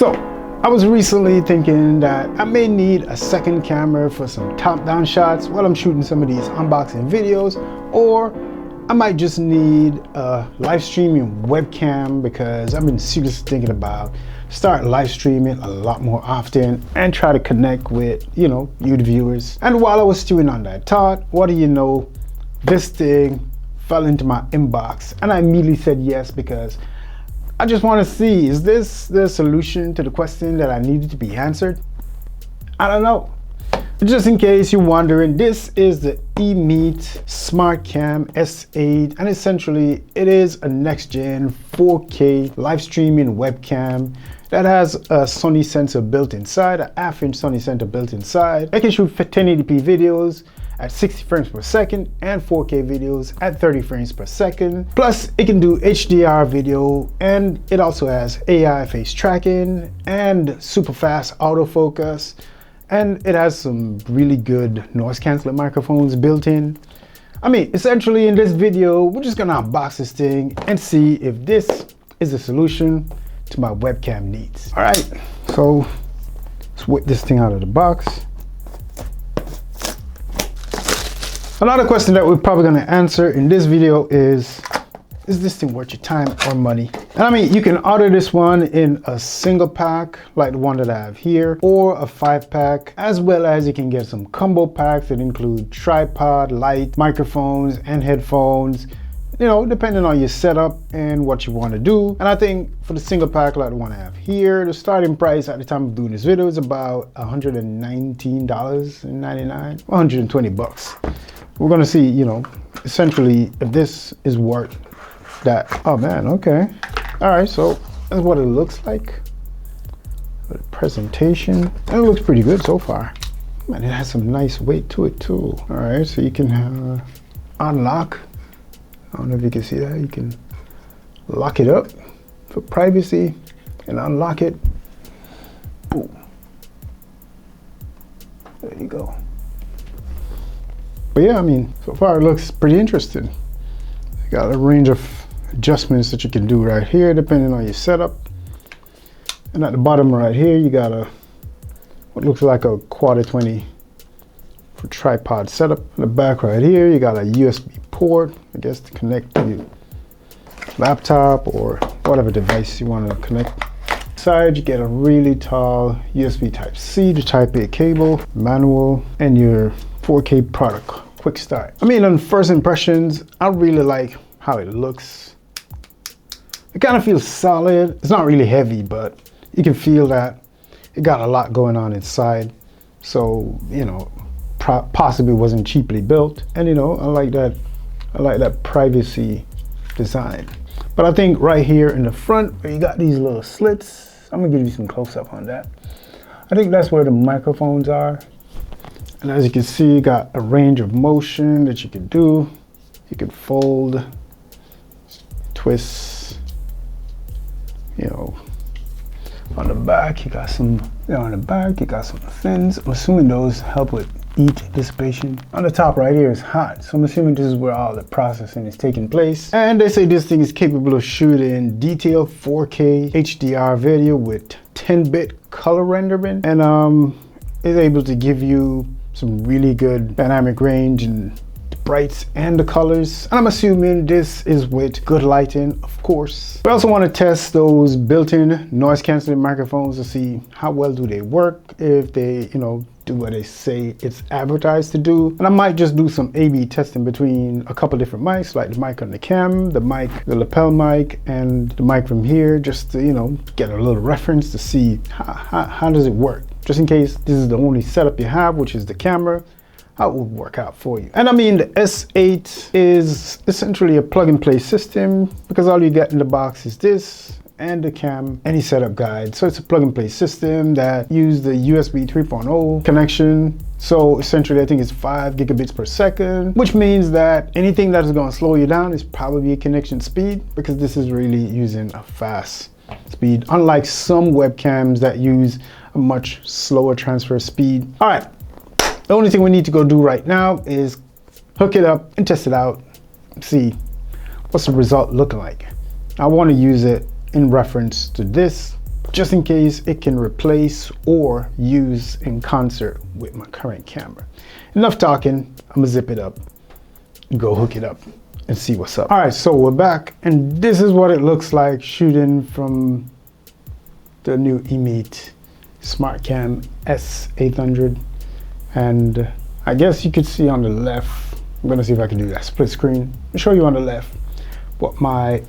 So I was recently thinking that I may need a second camera for some top-down shots while I'm shooting some of these unboxing videos, or I might just need a live streaming webcam because I've been seriously thinking about start live streaming a lot more often and try to connect with, you the viewers. And while I was stewing on that thought, what do you know, this thing fell into my inbox and I immediately said yes, because I just want to see, is this the solution to the question that I needed to be answered? I don't know. Just in case you're wondering, this is the EMEET SmartCam S8, and essentially it is a next-gen 4K live streaming webcam that has a Sony sensor built inside, an half-inch Sony sensor built inside. It can shoot 1080p videos at 60 frames per second and 4K videos at 30 frames per second. Plus, it can do HDR video, and it also has AI face tracking and super fast autofocus. And it has some really good noise canceling microphones built in. I mean, essentially in this video, we're just gonna unbox this thing and see if this is the solution to my webcam needs. All right, so let's whip this thing out of the box. Another question that we're probably gonna answer in this video is this thing worth your time or money? And I mean, you can order this one in a single pack like the one that I have here, or a 5-pack, as well as you can get some combo packs that include tripod, light, microphones, and headphones, depending on your setup and what you want to do. And I think for the single pack like the one I have here, the starting price at the time of doing this video is about $119.99, 120 bucks. We're gonna see, essentially if this is worth that. Oh man, okay. All right, so that's what it looks like. The presentation, and it looks pretty good so far. Man, it has some nice weight to it too. All right, so you can unlock. I don't know if you can see that. You can lock it up for privacy and unlock it. Boom. There you go. But yeah, I mean, so far it looks pretty interesting. You got a range of adjustments that you can do right here depending on your setup. And at the bottom right here, you got what looks like a Quad-20 for tripod setup. In the back right here, you got a USB port, I guess, to connect to your laptop or whatever device you want to connect. Inside, you get a really tall USB Type-C to Type-A cable, manual, and your 4K product quick start. I mean, on first impressions, I really like how it looks. It kind of feels solid. It's not really heavy, but you can feel that it got a lot going on inside. So, possibly wasn't cheaply built. And I like that privacy design. But I think right here in the front, where you got these little slits, I'm gonna give you some close up on that. I think that's where the microphones are. And as you can see, you got a range of motion that you can do. You can fold, twist, on the back, you got some, fins. I'm assuming those help with heat dissipation. On the top right here is hot. So I'm assuming this is where all the processing is taking place. And they say this thing is capable of shooting detailed 4K HDR video with 10-bit color rendering. And is able to give you some really good dynamic range and the brights and the colors. And I'm assuming this is with good lighting, of course. We also want to test those built-in noise canceling microphones to see how well do they work, if they, do what they say it's advertised to do. And I might just do some A/B testing between a couple different mics, like the mic on the cam, the lapel mic, and the mic from here, just to, get a little reference to see how does it work. Just in case this is the only setup you have, which is the camera, how it would work out for you. And I mean, the S8 is essentially a plug-and-play system because all you get in the box is this and the cam, any setup guide. So it's a plug-and-play system that uses the USB 3.0 connection. So essentially, I think it's 5 gigabits per second, which means that anything that is going to slow you down is probably a connection speed, because this is really using a fast speed, unlike some webcams that use a much slower transfer speed. All right, the only thing we need to go do right now is hook it up and test it out, see what's the result looking like. I want to use it in reference to this just in case it can replace or use in concert with my current camera. Enough talking, I'm gonna zip it up, go hook it up and see what's up. All right, so we're back and this is what it looks like shooting from the new EMEET SmartCam S800. And I guess you could see on the left, I'm gonna see if I can do that split screen. I'll show you on the left what my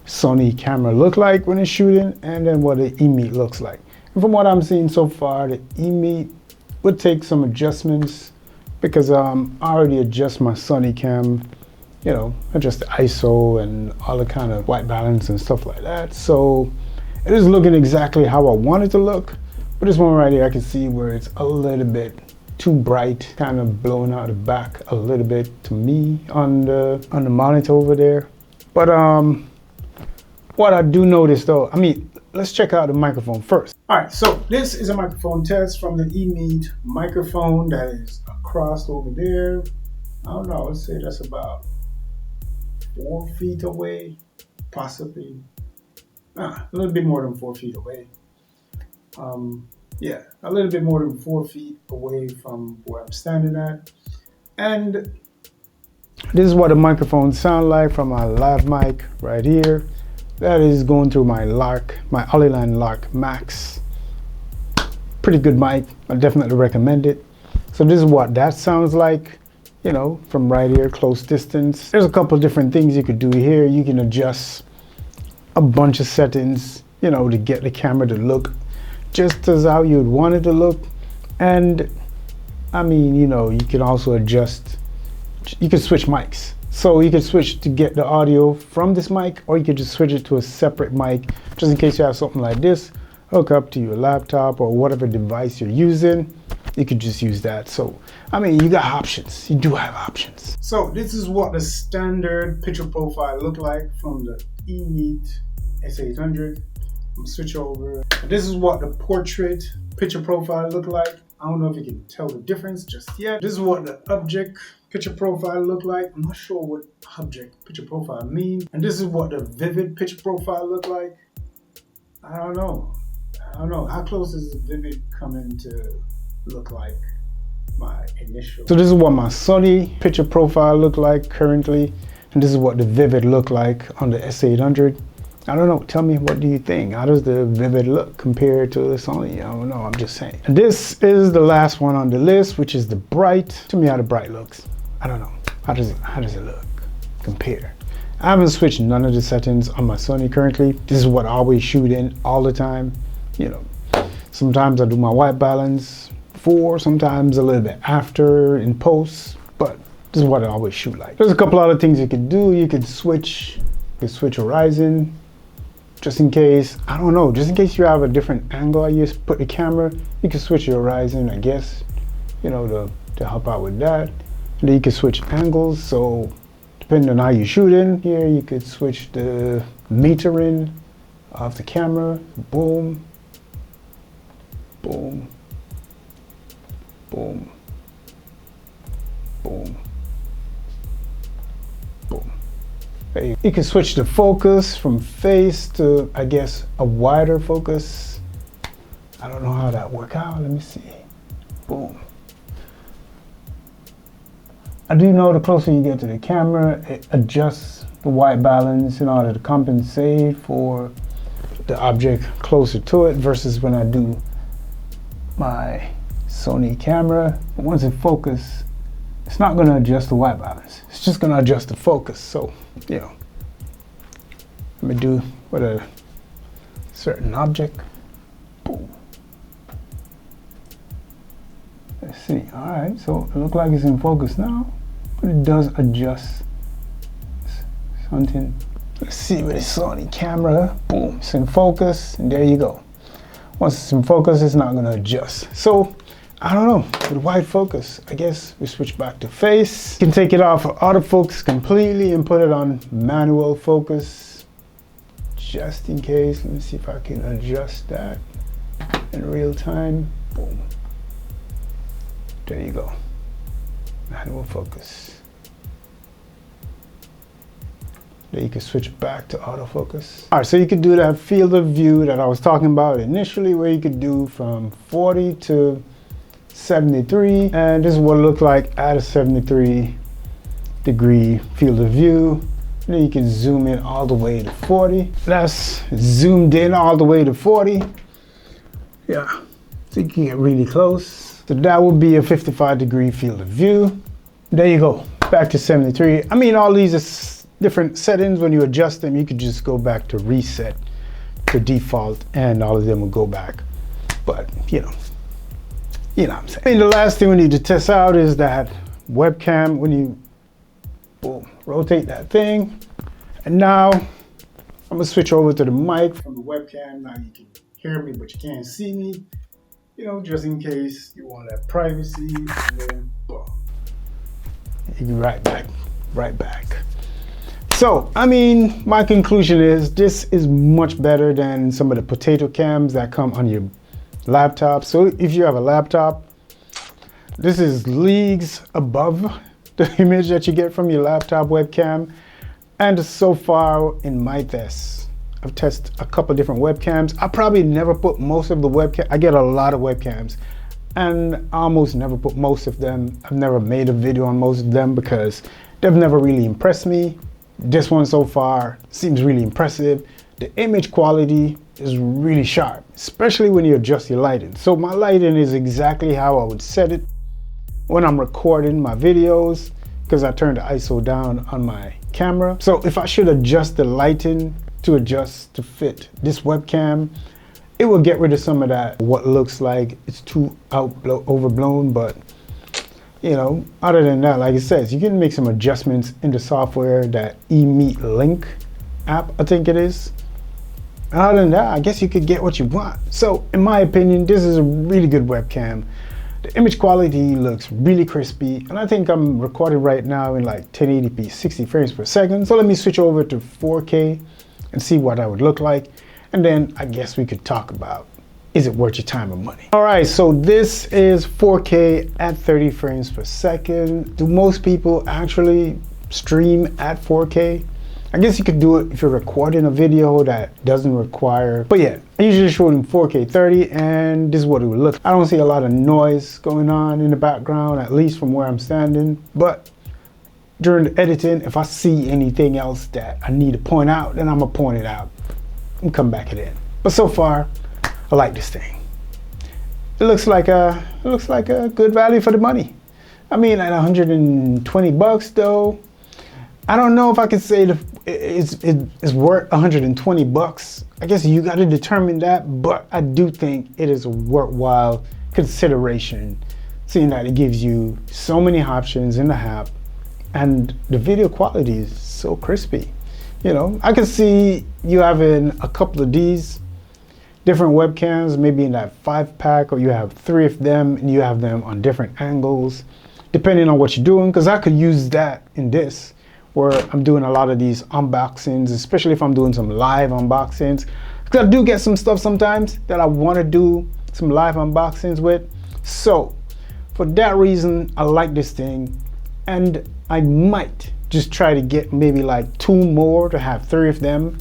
Sony camera look like when it's shooting and then what the EMEET looks like. And from what I'm seeing so far, the EMEET would take some adjustments because I already adjust my Sony cam, you know, adjust the ISO and all the kind of white balance and stuff like that. So it is looking exactly how I want it to look. But this one right here, I can see where it's a little bit too bright, kind of blowing out the back a little bit to me on the monitor over there. But what I do notice though, I mean, let's check out the microphone first. All right, so this is a microphone test from the EMEET microphone that is across over there. I don't know, let's say that's about 4 feet away, possibly. A little bit more than 4 feet away. Yeah, a little bit more than 4 feet away from where I'm standing at. And this is what the microphone sounds like from my lav mic right here. That is going through my Lark, my Olyline Lark Max. Pretty good mic, I definitely recommend it. So this is what that sounds like, you know, from right here, close distance. There's a couple different things you could do here. You can adjust a bunch of settings, you know, to get the camera to look just as how you'd want it to look. And I mean, you know, you can also adjust, you can switch mics. So you can switch to get the audio from this mic, or you could just switch it to a separate mic, just in case you have something like this, hook up to your laptop or whatever device you're using. You could just use that. So, I mean, you got options. You do have options. So this is what the standard picture profile look like from the EMEET S800. I'm gonna switch over. This is what the portrait picture profile look like. I don't know if you can tell the difference just yet. This is what the object picture profile look like. I'm not sure what object picture profile means. And this is what the vivid picture profile look like. I don't know. How close is the vivid coming to look like my initial? So this is what my Sony picture profile look like currently. And this is what the vivid look like on the S800. I don't know, tell me, what do you think? How does the vivid look compared to the Sony? I don't know, I'm just saying. And this is the last one on the list, which is the bright. To me, how the bright looks, I don't know. How does it look? Compare. I haven't switched none of the settings on my Sony currently. This is what I always shoot in all the time. You know, sometimes I do my white balance before, sometimes a little bit after in post, but this is what I always shoot like. There's a couple other things you could do. You could switch horizon, just in case, I don't know, just in case you have a different angle you put the camera, you can switch your horizon, I guess, you know, to help out with that. And then you can switch angles, so depending on how you shoot in here, you could switch the metering of the camera. Boom, boom, boom, boom, boom. You can switch the focus from face to, I guess, a wider focus. I don't know how that work out. Let me see. Boom. I do know the closer you get to the camera, it adjusts the white balance in order to compensate for the object closer to it versus when I do my Sony camera. But once it focuses, it's not going to adjust the white balance. It's just going to adjust the focus. So, you know, let me do with a certain object. Boom. Let's see. All right, so it looks like it's in focus now, but it does adjust something. Let's see with the Sony camera. Boom, it's in focus, and there you go. Once it's in focus, it's not going to adjust. So, I don't know, with wide focus, I guess we switch back to face. You can take it off of autofocus completely and put it on manual focus, just in case. Let me see if I can adjust that in real time. Boom. There you go. Manual focus. Then you can switch back to autofocus. All right, so you could do that field of view that I was talking about initially, where you could do from 40 to 73. And this is what it looked like at a 73-degree field of view. And then you can zoom in all the way to 40. That's zoomed in all the way to 40. Yeah, so you can get really close. So that would be a 55-degree field of view. There you go, back to 73. I mean, all these are different settings. When you adjust them, you could just go back to reset to default and all of them will go back. But you know what I'm saying. And the last thing we need to test out is that webcam. When you rotate that thing, and now I'm gonna switch over to the mic from the webcam. Now you can hear me, but you can't see me. You know, just in case you want that privacy, and then boom. You can right back. So, I mean, my conclusion is this is much better than some of the potato cams that come on your laptop. So if you have a laptop, this is leagues above the image that you get from your laptop webcam. And so far in my tests, I've tested a couple different webcams. I probably never put most of the webcam. I get a lot of webcams and I almost never put most of them. I've never made a video on most of them because they've never really impressed me. This one so far seems really impressive. The image quality is really sharp, especially when you adjust your lighting. So my lighting is exactly how I would set it when I'm recording my videos, because I turned the ISO down on my camera. So if I should adjust the lighting to fit this webcam, it will get rid of some of that, what looks like it's too overblown. But you know, other than that, like it says, you can make some adjustments in the software, that EMEET Link app, I think it is. Other than that, I guess you could get what you want. So in my opinion, this is a really good webcam. The image quality looks really crispy, and I think I'm recording right now in like 1080p, 60 frames per second. So let me switch over to 4K and see what that would look like. And then I guess we could talk about, is it worth your time and money? All right, so this is 4K at 30 frames per second. Do most people actually stream at 4K? I guess you could do it if you're recording a video that doesn't require, but yeah, I usually shoot in 4K 30 and this is what it would look. I don't see a lot of noise going on in the background, at least from where I'm standing. But during the editing, if I see anything else that I need to point out, then I'm gonna point it out and come back it in. But so far, I like this thing. It looks like a good value for the money. I mean, at 120 bucks though, I don't know if I could say it's worth 120 bucks. I guess you got to determine that, but I do think it is a worthwhile consideration, seeing that it gives you so many options in the app and the video quality is so crispy. You know, I can see you having a couple of these different webcams, maybe in that 5-pack, or you have 3 of them and you have them on different angles, depending on what you're doing, because I could use that in this, where I'm doing a lot of these unboxings, especially if I'm doing some live unboxings, because I do get some stuff sometimes that I want to do some live unboxings with. So for that reason, I like this thing, and I might just try to get maybe like 2 more to have 3 of them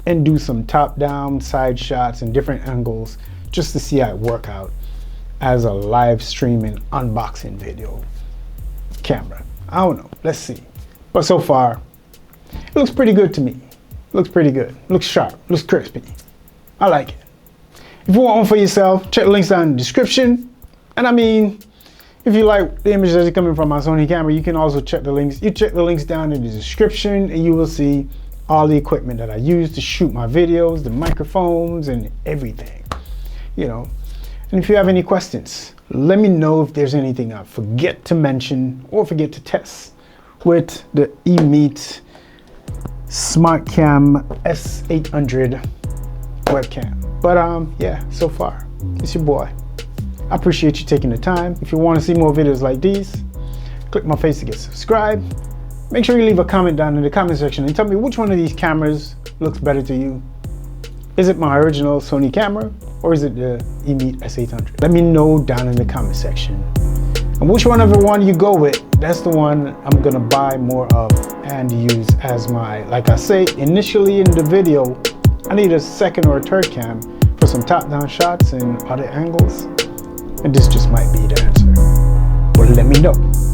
and do some top-down side shots and different angles just to see how it work out as a live streaming unboxing video camera. I don't know, let's see. But so far, it looks pretty good to me. Looks pretty good, looks sharp, looks crispy. I like it. If you want one for yourself, check the links down in the description. And I mean, if you like the images that are coming from my Sony camera, you can also check the links. You check the links down in the description and you will see all the equipment that I use to shoot my videos, the microphones and everything, you know. And if you have any questions, let me know if there's anything I forget to mention or forget to test with the EMEET SmartCam S800 webcam. But yeah, so far, it's your boy. I appreciate you taking the time. If you want to see more videos like these, click my face to get subscribed. Make sure you leave a comment down in the comment section and tell me which one of these cameras looks better to you. Is it my original Sony camera or is it the EMEET S800? Let me know down in the comment section. And whichever one you go with, that's the one I'm gonna buy more of and use as my, like I say initially in the video, I need a second or a third cam for some top-down shots and other angles. And this just might be the answer. But let me know.